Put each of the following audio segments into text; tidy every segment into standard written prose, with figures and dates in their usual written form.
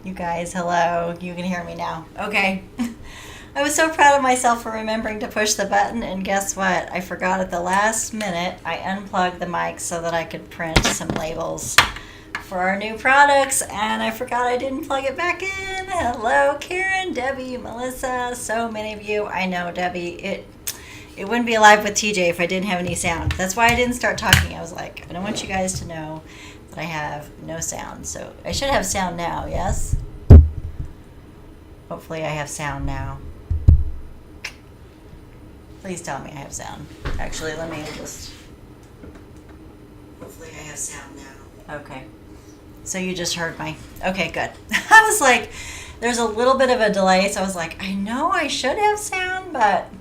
You guys, hello. You can hear me now. Okay. I was so proud of myself for remembering to push the button, and guess what? I forgot at the last minute. I unplugged the mic so that I could print some labels for our new products, and I forgot I didn't plug it back in. Hello, Karen, Debbie, Melissa, so many of you. I know, Debbie, it wouldn't be alive with TJ if I didn't have any sound. That's why I didn't start talking. I was like, I don't want you guys to know that I have no sound. So I should have sound now, yes? Hopefully I have sound now. Please tell me I have sound. Actually, let me just... Hopefully I have sound now. Okay. So you just heard my... Okay, good. I was like, there's a little bit of a delay, so I was like, I know I should have sound, but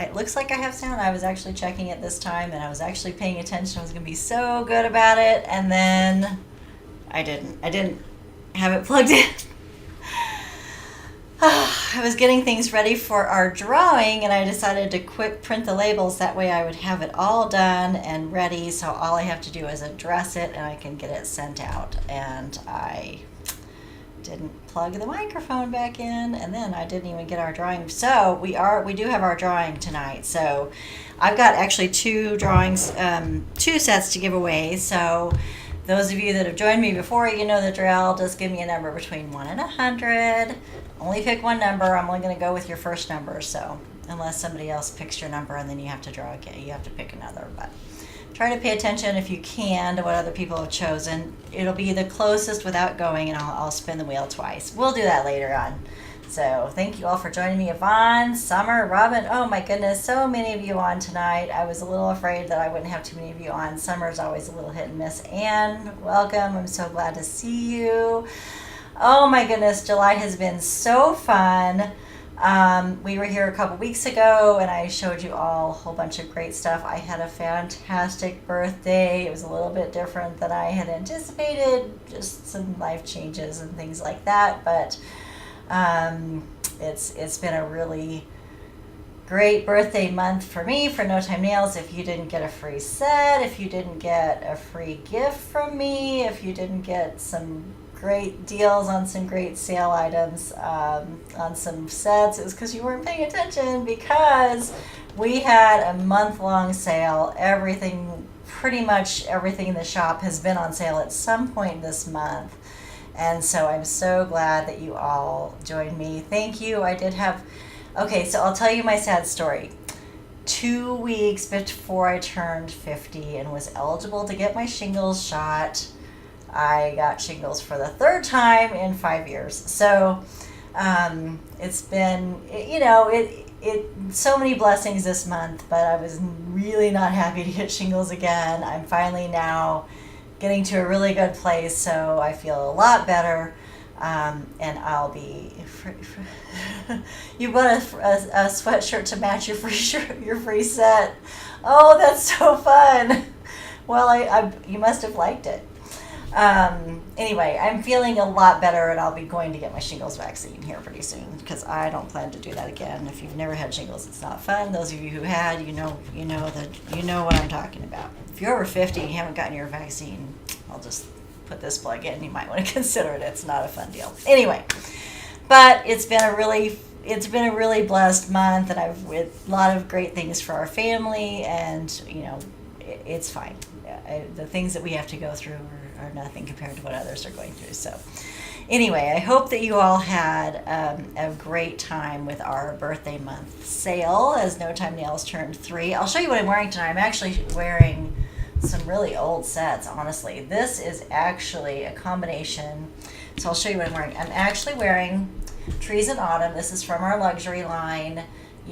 it looks like I have sound. I was actually checking it this time, and I was actually paying attention. I was going to be so good about it, and then I didn't. I didn't have it plugged in. I was getting things ready for our drawing, and I decided to quick print the labels. That way I would have it all done and ready, so all I have to do is address it, and I can get it sent out. And I didn't plug the microphone back in, and then I didn't even get our drawing. So we do have our drawing tonight. So I've got actually two drawings, two sets to give away. So those of you that have joined me before, you know the drill. Just give me a number between 1 and 100. Only pick one number. I'm only going to go with your first number. So unless somebody else picks your number and then you have to draw again, you have to pick another. But try to pay attention if you can to what other people have chosen. It'll be the closest without going, and I'll spin the wheel twice. We'll do that later on. So thank you all for joining me. Yvonne, Summer, Robin. Oh my goodness, so many of you on tonight. I was a little afraid that I wouldn't have too many of you on. Summer's always a little hit and miss. Anne, welcome. I'm so glad to see you. Oh my goodness, July has been so fun. We were here a couple weeks ago, and I showed you all a whole bunch of great stuff. I had a fantastic birthday. It was a little bit different than I had anticipated, just some life changes and things like that. But it's been a really great birthday month for me for No Time Nails. If you didn't get a free set, if you didn't get a free gift from me, if you didn't get some great deals on some great sale items on some sets, it was because you weren't paying attention, because we had a month-long sale. Pretty much everything in the shop has been on sale at some point this month. And so I'm so glad that you all joined me. Thank you. I did have... Okay, so I'll tell you my sad story. 2 weeks before I turned 50 and was eligible to get my shingles shot, I got shingles for the third time in 5 years. So it's been, so many blessings this month, but I was really not happy to get shingles again. I'm finally now getting to a really good place, so I feel a lot better, and I'll be you bought a sweatshirt to match your free set. Oh, that's so fun. Well, you must have liked it. Anyway, I'm feeling a lot better, and I'll be going to get my shingles vaccine here pretty soon, because I don't plan to do that again. If you've never had shingles, it's not fun. Those of you who had, you know what I'm talking about. If you're over 50 and you haven't gotten your vaccine, I'll just put this plug in. You might want to consider it. It's not a fun deal. Anyway, but it's been a really blessed month, and I've with a lot of great things for our family, and it's fine. The things that we have to go through are nothing compared to what others are going through. So anyway, I hope that you all had a great time with our birthday month sale as No Time Nails turned 3. I'll show you what I'm wearing tonight. I'm actually wearing some really old sets, honestly. This is actually a combination. So I'll show you what I'm wearing. I'm actually wearing Trees in Autumn. This is from our luxury line.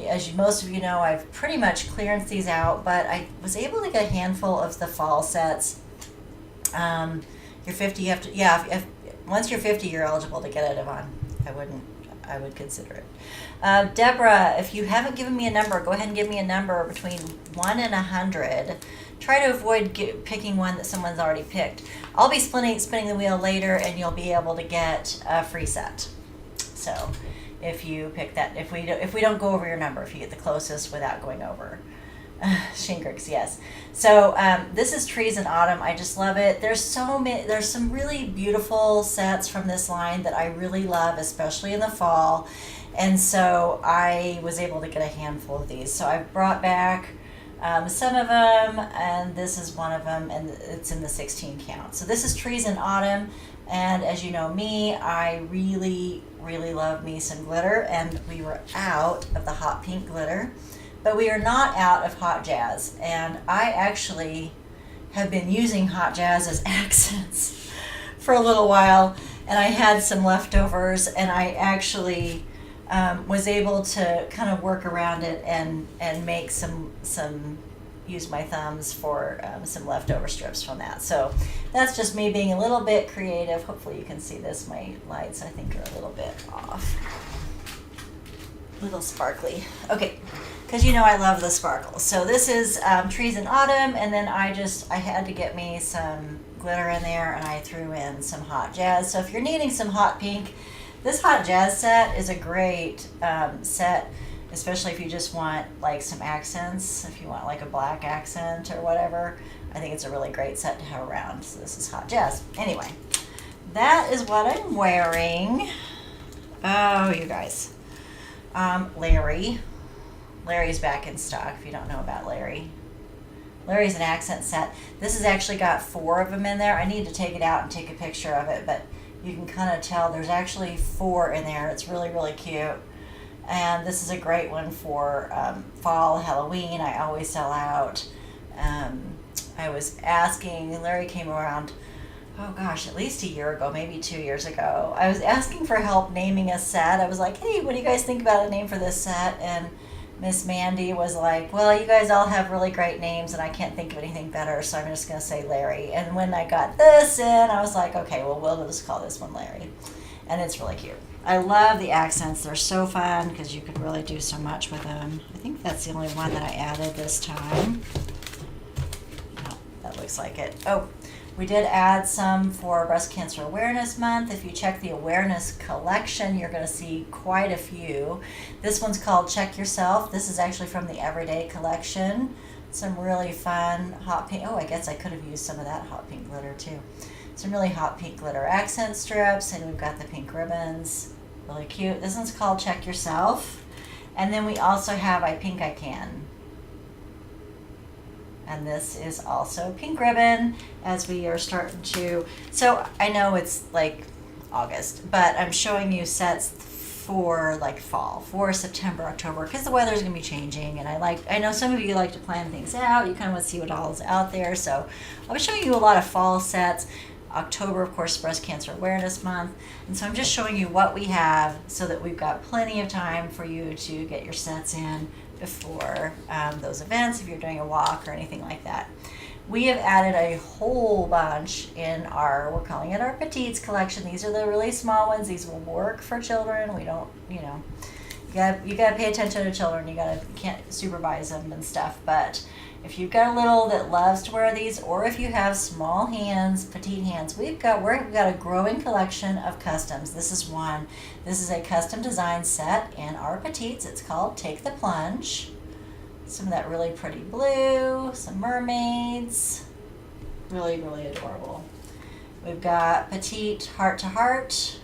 As most of you know, I've pretty much clearanced these out, but I was able to get a handful of the fall sets. You're 50, you have to, if once you're 50, you're eligible to get it, Yvonne. I would consider it. Deborah, if you haven't given me a number, go ahead and give me a number between 1 and 100. Try to avoid picking one that someone's already picked. I'll be spinning the wheel later, and you'll be able to get a free set. So if you pick that, if we don't go over your number, if you get the closest without going over. Shingrix, yes. So this is Trees in Autumn. I just love it. There's so many. There's some really beautiful sets from this line that I really love, especially in the fall. And so I was able to get a handful of these. So I've brought back some of them, and this is one of them, and it's in the 16 count. So this is Trees in Autumn, and as you know me, I really, really love me some glitter, and we were out of the hot pink glitter. But we are not out of hot jazz, and I actually have been using hot jazz as accents for a little while, and I had some leftovers, and I actually was able to kind of work around it and make some use my thumbs for some leftover strips from that. So that's just me being a little bit creative. Hopefully you can see this. My lights I think are a little bit off. A little sparkly. Okay. Because you know I love the sparkles. So this is Trees in Autumn, and then I had to get me some glitter in there, and I threw in some hot jazz. So if you're needing some hot pink, this hot jazz set is a great set, especially if you just want like some accents, if you want like a black accent or whatever. I think it's a really great set to have around. So this is hot jazz. Anyway, that is what I'm wearing. Oh, you guys. Larry's back in stock, if you don't know about Larry. Larry's an accent set. This has actually got 4 of them in there. I need to take it out and take a picture of it, but you can kind of tell there's actually 4 in there. It's really, really cute. And this is a great one for fall, Halloween. I always sell out. I was asking, Larry came around, oh gosh, at least a year ago, maybe 2 years ago. I was asking for help naming a set. I was like, hey, what do you guys think about a name for this set? And Miss Mandy was like, well, you guys all have really great names, and I can't think of anything better, so I'm just going to say Larry. And when I got this in, I was like, okay, well, we'll just call this one Larry. And it's really cute. I love the accents. They're so fun because you could really do so much with them. I think that's the only one that I added this time. Oh, that looks like it. Oh, we did add some for Breast Cancer Awareness Month. If you check the awareness collection, you're going to see quite a few. This one's called Check Yourself. This is actually from the Everyday collection. Some really fun hot pink. Oh, I guess I could have used some of that hot pink glitter too. Some really hot pink glitter accent strips, and we've got the pink ribbons. Really cute. This one's called Check Yourself. And then we also have I Pink I Can. And this is also pink ribbon as we are starting to, so I know it's like August, but I'm showing you sets for like fall, for September, October, because the weather's going to be changing, and I know some of you like to plan things out. You kind of want to see what all is out there, so I'll be showing you a lot of fall sets. October, of course, Breast Cancer Awareness Month, and so I'm just showing you what we have so that we've got plenty of time for you to get your sets in before those events, if you're doing a walk or anything like that. We have added a whole bunch in we're calling it our Petites collection. These are the really small ones. These will work for children. We don't, you gotta pay attention to children. You can't supervise them and stuff, but if you've got a little that loves to wear these, or if you have small hands, petite hands, we've got a growing collection of customs. This is one. This is a custom design set in our Petites. It's called Take the Plunge. Some of that really pretty blue, some mermaids. Really, really adorable. We've got Petite Heart to Heart.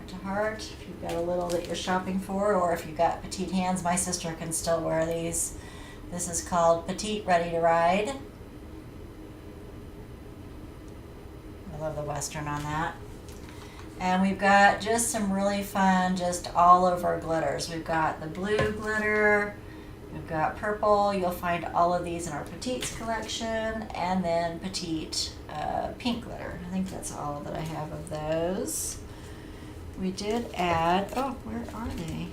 To heart, if you've got a little that you're shopping for, or if you've got petite hands. My sister can still wear these. This is called Petite Ready to Ride. I love the Western on that. And we've got just some really fun, just all over glitters. We've got the blue glitter, we've got purple. You'll find all of these in our Petites collection, and then petite pink glitter. I think that's all that I have of those. We did add, oh, where are they?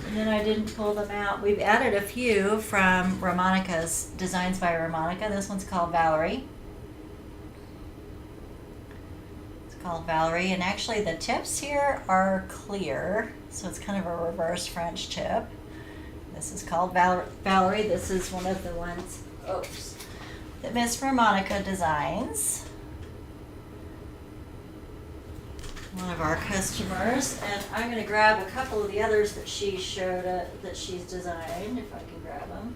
And then I didn't pull them out. We've added a few from Ramonica's Designs by Ramonica. This one's called Valerie. It's called Valerie, and actually the tips here are clear, so it's kind of a reverse French tip. This is called Valerie. This is one of the ones, oops, that Miss Ramonica designs. one of our customers, and I'm going to grab a couple of the others that she showed that she's designed, if I can grab them.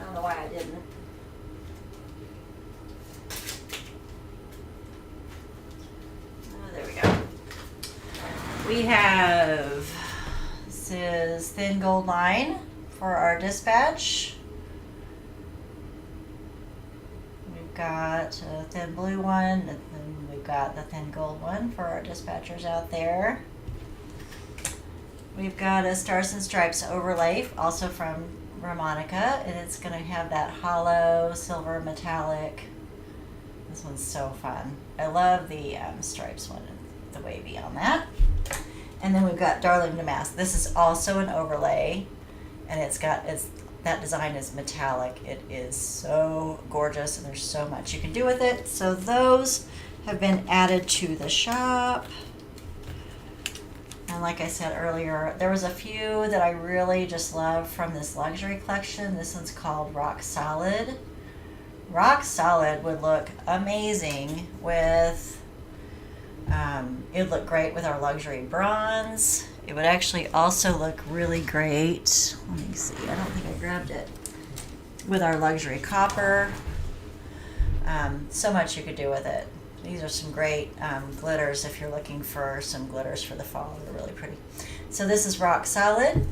I don't know why I didn't. Oh, there we go. We have, this is thin gold line for our dispatch. We've got a thin blue one, and then we've got the thin gold one for our dispatchers out there. We've got a Stars and Stripes overlay, also from Ramonica, and it's going to have that hollow silver metallic. This one's so fun. I love the stripes one, the wavy on that. And then we've got Darling Damask. This is also an overlay, and that design is metallic. It is so gorgeous, and there's so much you can do with it. So those have been added to the shop. And like I said earlier, there was a few that I really just love from this luxury collection. This one's called Rock Solid. Rock Solid would look amazing with, it would look great with our luxury bronze. It would actually also look really great, let me see, I don't think I grabbed it, with our luxury copper. So much you could do with it. These are some great glitters if you're looking for some glitters for the fall. They're really pretty. So this is Rock Solid.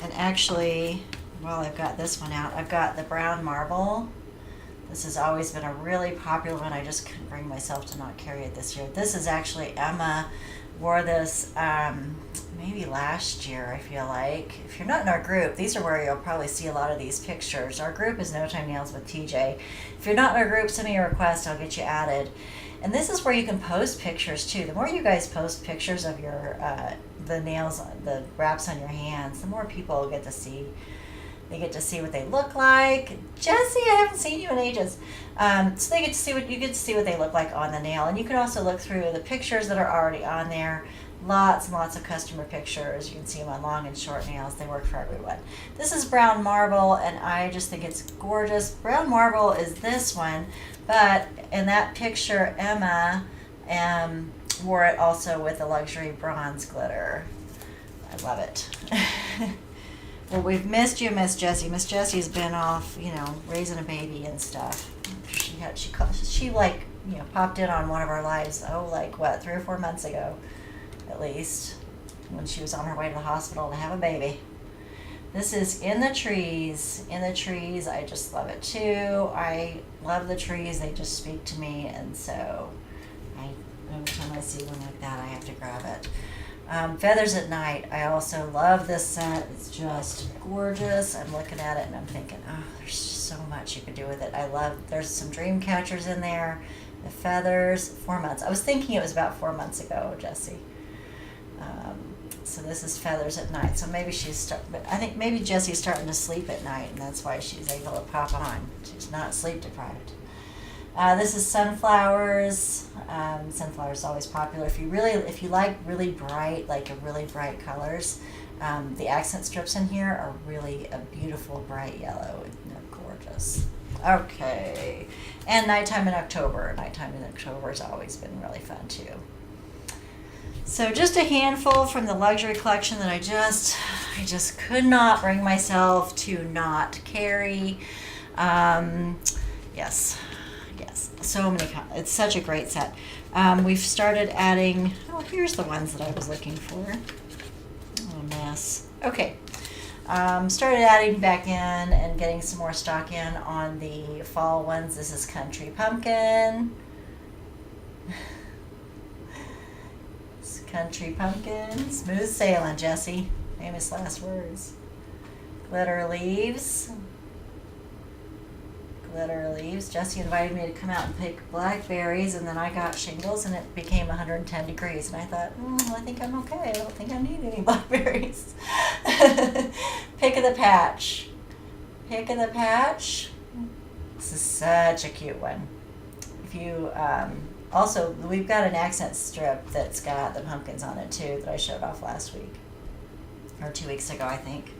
And actually, while I've got this one out, I've got the brown marble. This has always been a really popular one. I just couldn't bring myself to not carry it this year. This is actually, Emma wore this maybe last year, I feel like. If you're not in our group, these are where you'll probably see a lot of these pictures. Our group is No Time Nails with TJ. If you're not in our group, send me a request. I'll get you added. And this is where you can post pictures too. The more you guys post pictures of your the nails, the wraps on your hands, the more people get to see. They get to see what they look like. Jessie, I haven't seen you in ages. So they get to see what they look like on the nail, and you can also look through the pictures that are already on there. Lots and lots of customer pictures. You can see them on long and short nails. They work for everyone. This is brown marble, and I just think it's gorgeous. Brown marble is this one, but in that picture, Emma wore it also with the luxury bronze glitter. I love it. Well, we've missed you, Miss Jessie. Miss Jessie's been off, raising a baby and stuff. She popped in on one of our lives, 3 or 4 months ago, at least, when she was on her way to the hospital to have a baby. This is In the Trees. In the Trees, I just love it too. I love the trees. They just speak to me, and so every time I see one like that, I have to grab it. Feathers at Night. I also love this set. It's just gorgeous. I'm looking at it and I'm thinking, oh, there's so much you could do with it. There's some dream catchers in there. The feathers, 4 months. I was thinking it was about 4 months ago, Jessie. So this is Feathers at Night. So maybe I think maybe Jessie's starting to sleep at night, and that's why she's able to pop on. She's not sleep deprived. This is Sunflowers. Sunflowers is always popular. If you like really bright colors, the accent strips in here are really a beautiful bright yellow, and they're gorgeous. Okay, and Nighttime in October. Nighttime in October has always been really fun too. So just a handful from the luxury collection that I just could not bring myself to not carry. Yes, so many. It's such a great set. We've started adding. Oh, here's the ones that I was looking for. Oh, mess. Okay. Started adding back in and getting some more stock in on the fall ones. This is Country Pumpkin. It's Country Pumpkin. Smooth Sailing, Jessie. Famous last words. Glitter Leaves. Glitter Leaves. Jessie invited me to come out and pick blackberries, and then I got shingles, and it became 110 degrees, and I thought, I think I'm okay. I don't think I need any blackberries. Pick of the Patch. Pick of the Patch. This is such a cute one. If you also, we've got an accent strip that's got the pumpkins on it too that I showed off last week, or 2 weeks ago, I think.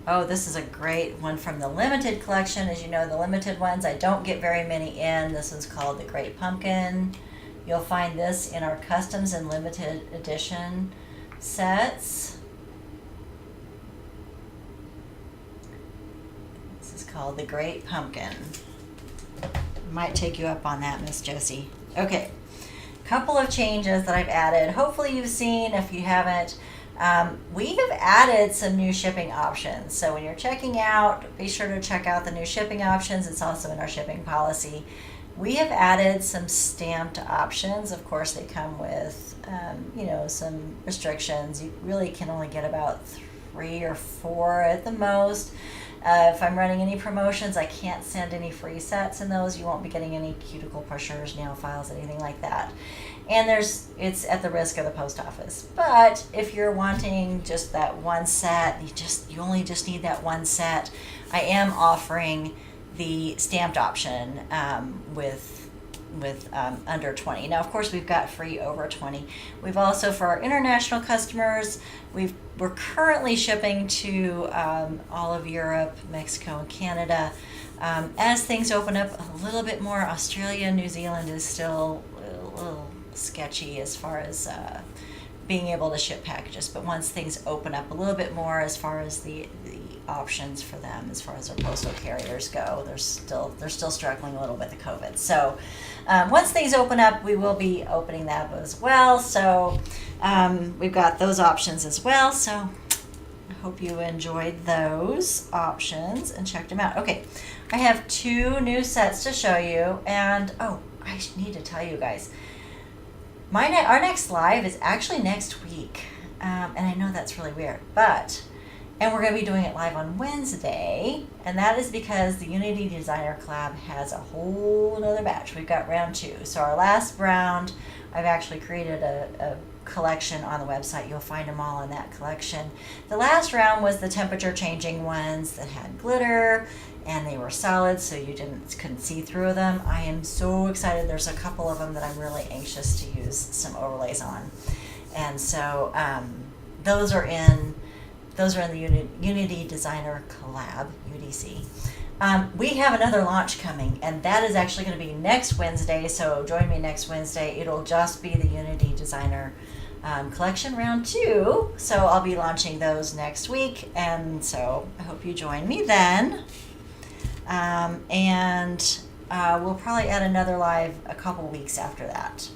Oh, this is a great one from the limited collection. As you know, the limited ones, I don't get very many in. This one's called the Great Pumpkin. You'll find this in our customs and limited edition sets. This is called the Great Pumpkin. Might take you up on that, Miss Josie. Okay, couple of changes that I've added. Hopefully you've seen. If you haven't, we have added some new shipping options. So when you're checking out, be sure to check out the new shipping options. It's also in our shipping policy. We have added some stamped options. Of course, they come with, some restrictions. You really can only get about 3 or 4 at the most. If I'm running any promotions, I can't send any free sets in those. You won't be getting any cuticle pushers, nail files, anything like that. And it's at the risk of the post office. But if you're wanting just that one set, you only just need that one set, I am offering the stamped option with under 20. Now, of course, we've got free over 20. We've also, for our international customers, we're currently shipping to all of Europe, Mexico, and Canada. As things open up a little bit more, Australia and New Zealand is still a little sketchy as far as being able to ship packages. But once things open up a little bit more as far as the options for them, as far as our postal carriers go, they're still struggling a little bit with COVID. So once things open up, we will be opening that as well. So we've got those options as well. So I hope you enjoyed those options and checked them out. Okay, I have 2 new sets to show you, and I need to tell you guys, our next live is actually next week, and I know that's really weird, and we're going to be doing it live on Wednesday, and that is because the Unity Designer Collab has a whole other batch. We've got round 2. So our last round, I've actually created a collection on the website. You'll find them all in that collection. The last round was the temperature changing ones that had glitter, and they were solid, so you couldn't see through them. I am so excited. There's a couple of them that I'm really anxious to use some overlays on, and so those are in the Unity Designer Collab, UDC. We have another launch coming, and that is actually going to be next Wednesday, so join me next Wednesday. It'll just be the Unity Designer collection round 2, so I'll be launching those next week, and so I hope you join me then. And we'll probably add another live a couple weeks after that.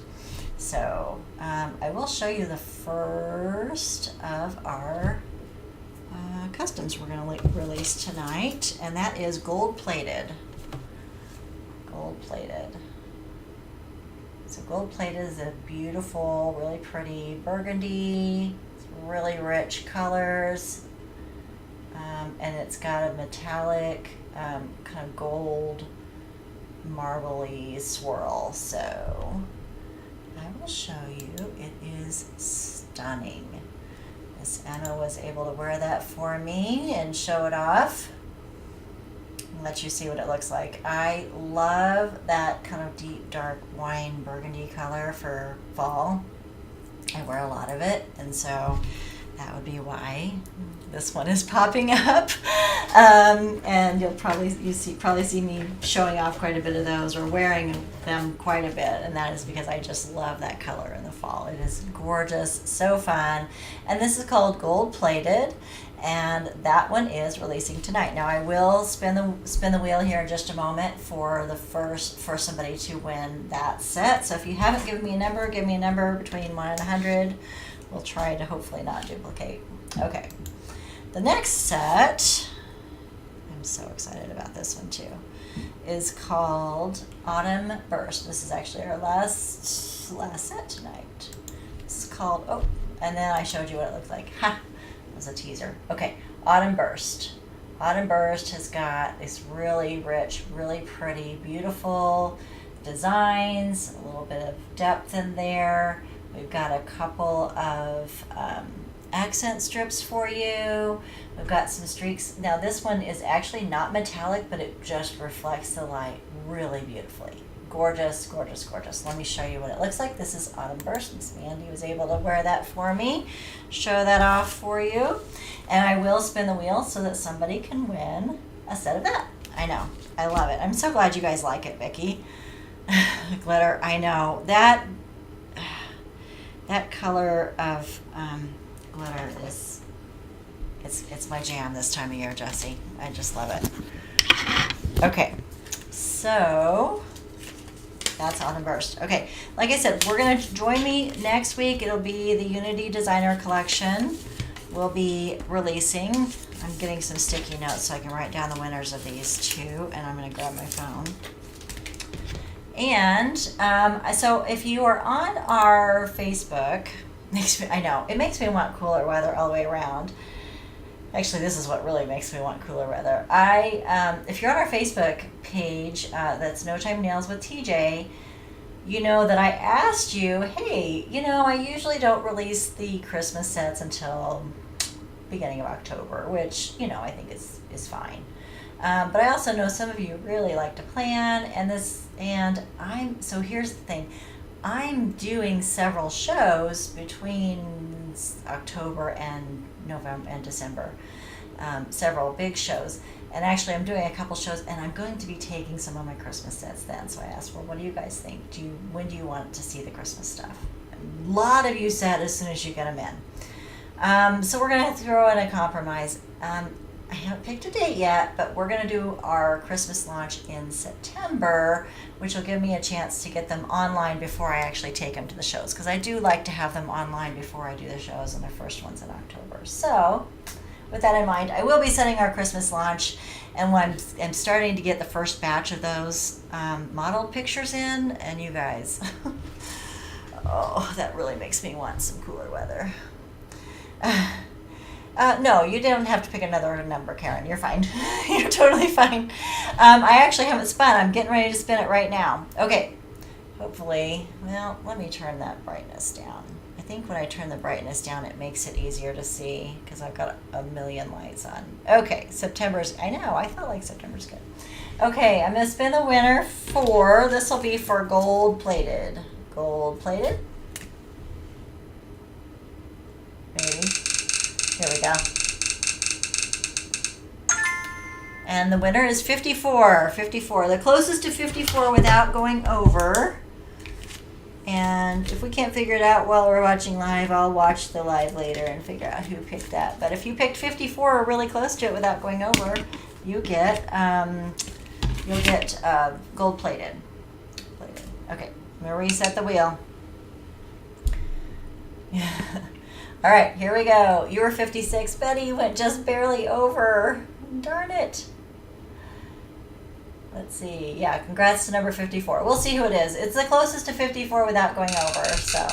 So I will show you the first of our customs we're going to release tonight, and that is gold plated. So gold plated is a beautiful, really pretty burgundy. It's really rich colors, and it's got a metallic kind of gold marbly swirl. So I will show you. It is stunning. Miss Emma was able to wear that for me and show it off. I'll let you see what it looks like. I love that kind of deep dark wine burgundy color for fall. I wear a lot of it, and so that would be why this one is popping up. And you'll probably see me showing off quite a bit of those, or wearing them quite a bit, and that is because I just love that color in the fall. It is gorgeous, so fun. And this is called Gold Plated, and that one is releasing tonight. Now I will spin the wheel here in just a moment for somebody to win that set. So if you haven't given me a number, give me a number between 1 and 100. We'll try to hopefully not duplicate. Okay. The next set, I'm so excited about this one too, is called Autumn Burst. This is actually our last set tonight. It's called, and then I showed you what it looked like. Ha! That was a teaser. Okay, Autumn Burst. Autumn Burst has got these really rich, really pretty, beautiful designs, a little bit of depth in there. We've got a couple of accent strips for you. We've got some streaks. Now this one is actually not metallic, but it just reflects the light really beautifully. Gorgeous, gorgeous, gorgeous. Let me show you what it looks like. This is Autumn Burst. Miss Mandy was able to wear that for me. Show that off for you. And I will spin the wheel so that somebody can win a set of that. I know. I love it. I'm so glad you guys like it, Vicki. Glitter. I know. That that color of glitter is, it's my jam this time of year, Jessie. I just love it. Okay, so that's Autumn Burst. Okay, like I said, we're going to join me next week. It'll be the Unity Designer Collection. We'll be releasing. I'm getting some sticky notes so I can write down the winners of these two, and I'm going to grab my phone. And so if you are on our Facebook, I know, it makes me want cooler weather all the way around. Actually, this is what really makes me want cooler weather. If you're on our Facebook page, that's No Time Nails with TJ, you know that I asked you, hey, I usually don't release the Christmas sets until beginning of October, which, I think is fine. But I also know some of you really like to plan, so here's the thing. I'm doing several shows between October and November and December, several big shows. And actually I'm doing a couple shows, and I'm going to be taking some of my Christmas sets then. So I asked, well, what do you guys think? When do you want to see the Christmas stuff? A lot of you said as soon as you get them in. So we're going to throw in a compromise. I haven't picked a date yet, but we're going to do our Christmas launch in September, which will give me a chance to get them online before I actually take them to the shows, because I do like to have them online before I do the shows, and the first one's in October. So with that in mind, I will be setting our Christmas launch, and when I'm starting to get the first batch of those modeled pictures in, and you guys, oh, that really makes me want some cooler weather. No, you don't have to pick another number, Karen. You're fine. You're totally fine. I actually haven't spun. I'm getting ready to spin it right now. Okay. Hopefully, well, let me turn that brightness down. I think when I turn the brightness down, it makes it easier to see because I've got a million lights on. Okay, I know, I felt like September's good. Okay, I'm going to spin the winner for, this will be for gold plated. Gold plated. Maybe. Here we go. And the winner is 54. 54. The closest to 54 without going over. And if we can't figure it out while we're watching live, I'll watch the live later and figure out who picked that. But if you picked 54 or really close to it without going over, you'll get gold plated. Okay, I'm gonna reset the wheel. All right, here we go. You were 56. Betty went just barely over. Darn it. Let's see. Yeah, congrats to number 54. We'll see who it is. It's the closest to 54 without going over, so.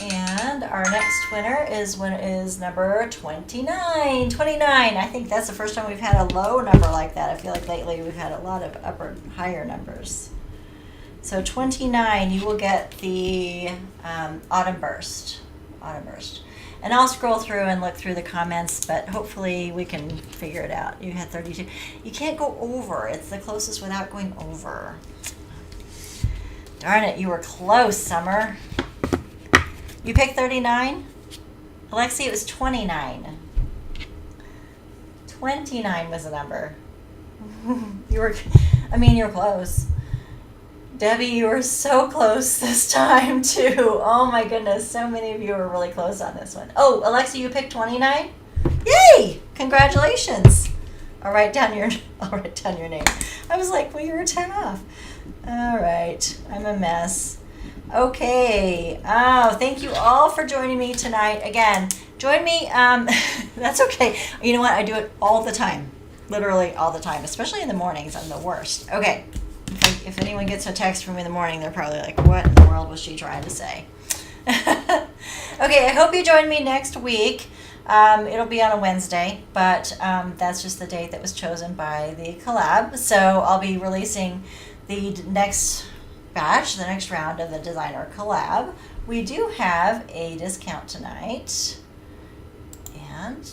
And our next winner is number 29. 29. I think that's the first time we've had a low number like that. I feel like lately we've had a lot of higher numbers. So 29, you will get the Autumn Burst. Autumn Burst. And I'll scroll through and look through the comments, but hopefully we can figure it out. You had 32. You can't go over. It's the closest without going over. Darn it, you were close, Summer. You picked 39? Alexi, it was 29. 29 was the number. You're close. Debbie, you were so close this time, too. Oh, my goodness. So many of you were really close on this one. Oh, Alexa, you picked 29? Yay! Congratulations. I'll write down your name. I was like, well, you were 10 off. All right. I'm a mess. Okay. Oh, thank you all for joining me tonight. Again, join me. That's okay. You know what? I do it all the time. Literally all the time, especially in the mornings. I'm the worst. Okay. If anyone gets a text from me in the morning, they're probably like, what in the world was she trying to say? Okay, I hope you join me next week. It'll be on a Wednesday, but that's just the date that was chosen by the collab. So I'll be releasing the next batch, the next round of the designer collab. We do have a discount tonight, and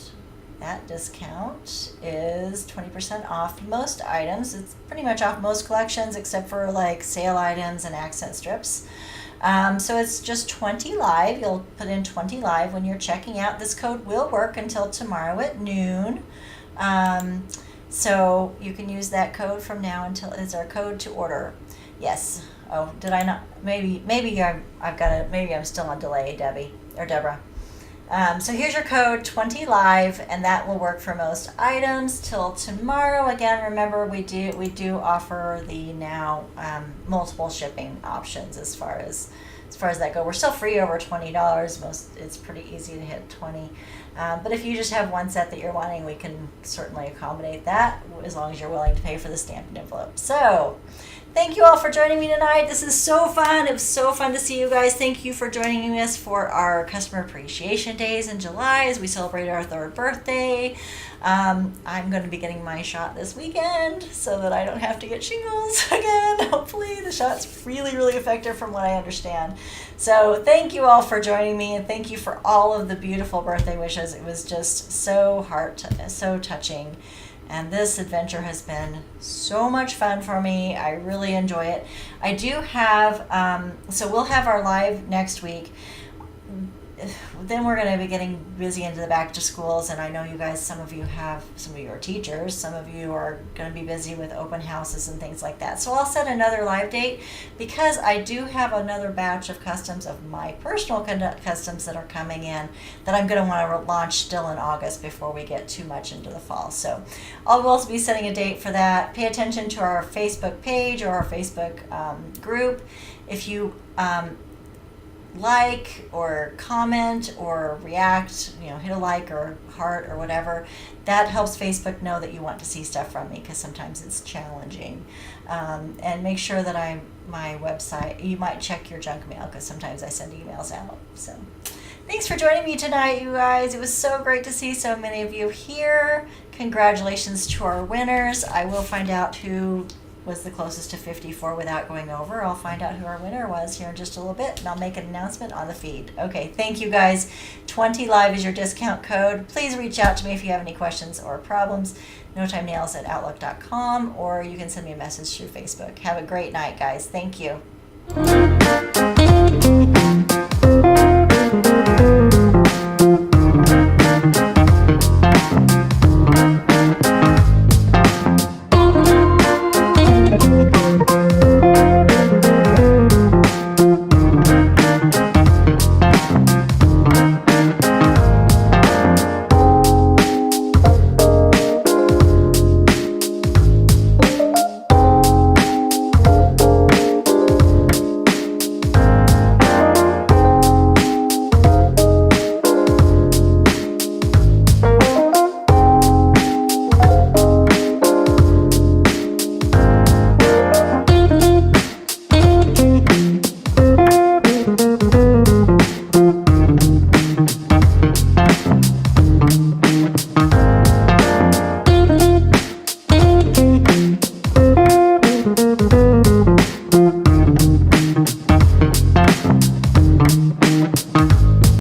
that discount is 20% off most items. It's pretty much off most collections except for like sale items and accent strips. So it's just 20 live. You'll put in 20 live when you're checking out. This code will work until tomorrow at noon. So you can use that code from now until it's our code to order. Yes, Oh, did I not? Maybe I've got it. Maybe I'm still on delay, Debbie or Deborah. So here's your code 20 live, and that will work for most items till tomorrow. Again, remember we do offer the now multiple shipping options as far as that go. We're still free over $20. It's pretty easy to hit 20. But if you just have one set that you're wanting, we can certainly accommodate that as long as you're willing to pay for the stamped envelope. So thank you all for joining me tonight. This is so fun. It was so fun to see you guys. Thank you for joining us for our Customer Appreciation Days in July as we celebrate our 3rd birthday. I'm going to be getting my shot this weekend so that I don't have to get shingles again. Hopefully the shot's really, really effective from what I understand. So thank you all for joining me, and thank you for all of the beautiful birthday wishes. It was just so so touching. And this adventure has been so much fun for me. I really enjoy it. I do have, so we'll have our live next week. Then we're going to be getting busy into the back to schools, and I know you guys, some of you are teachers, some of you are going to be busy with open houses and things like that. So I'll set another live date because I do have another batch of customs of my personal customs that are coming in that I'm going to want to launch still in August before we get too much into the fall. So I'll also be setting a date for that. Pay attention to our Facebook page or our Facebook group. If you like or comment or react, hit a like or heart or whatever, that helps Facebook know that you want to see stuff from me, because sometimes it's challenging. And make sure that my website, you might check your junk mail, because sometimes I send emails out. So thanks for joining me tonight, you guys. It was so great to see so many of you here. Congratulations to our winners. I will find out who was the closest to 54 without going over. I'll find out who our winner was here in just a little bit, and I'll make an announcement on the feed. Okay, thank you guys. 20 live is your discount code. Please reach out to me if you have any questions or problems. notimenails@outlook.com, or you can send me a message through Facebook. Have a great night, guys. Thank you.